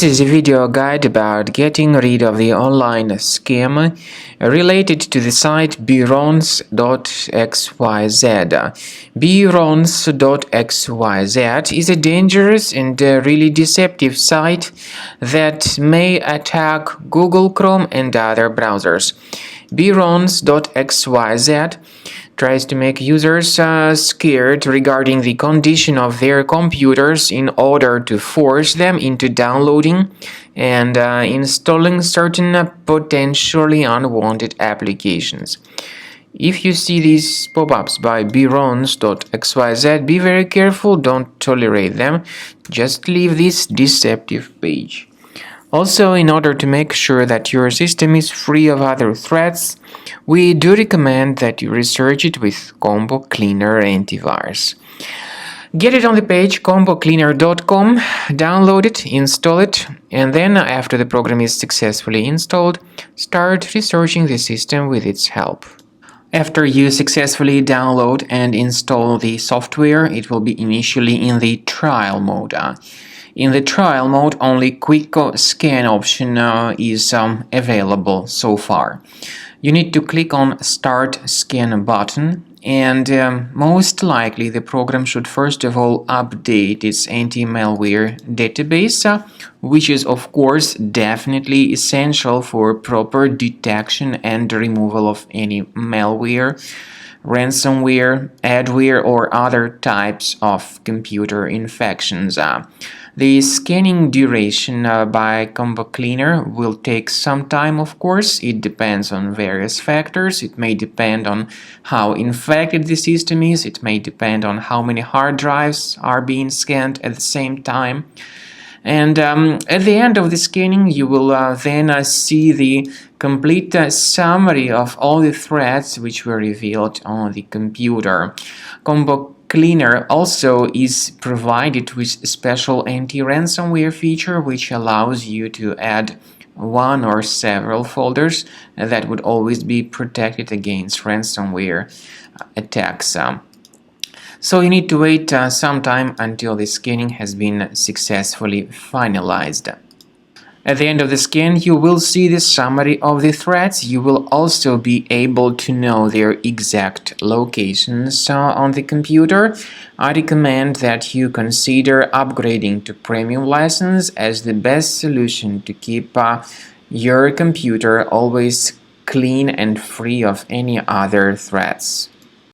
This is a video guide about getting rid of the online scam related to the site Birons.xyz. Birons.xyz is a dangerous and really deceptive site that may attack Google Chrome and other browsers. Birons.xyz tries to make users scared regarding the condition of their computers in order to force them into downloading and installing certain potentially unwanted applications. If you see these pop-ups by Birons.xyz, be very careful, don't tolerate them, just leave this deceptive page. Also, in order to make sure that your system is free of other threats, we do recommend that you research it with Combo Cleaner antivirus. Get it on the page combocleaner.com, download it, install it, and then after the program is successfully installed, start researching the system with its help. After you successfully download and install the software, it will be initially in the trial mode. In the trial mode, only quick scan option is available so far. You need to click on Start Scan button, and most likely the program should first of all update its anti-malware database, which is of course definitely essential for proper detection and removal of any malware, ransomware, adware, or other types of computer infections. The scanning duration by Combo Cleaner will take some time, of course. It depends on various factors. It may depend on how infected the system is. It may depend on how many hard drives are being scanned at the same time. And at the end of the scanning, you will then see the complete summary of all the threats which were revealed on the computer. Combo Cleaner also is provided with a special anti-ransomware feature which allows you to add one or several folders that would always be protected against ransomware attacks. So you need to wait some time until the scanning has been successfully finalized. At the end of the scan, you will see the summary of the threats. You will also be able to know their exact locations on the computer. I recommend that you consider upgrading to premium license as the best solution to keep your computer always clean and free of any other threats.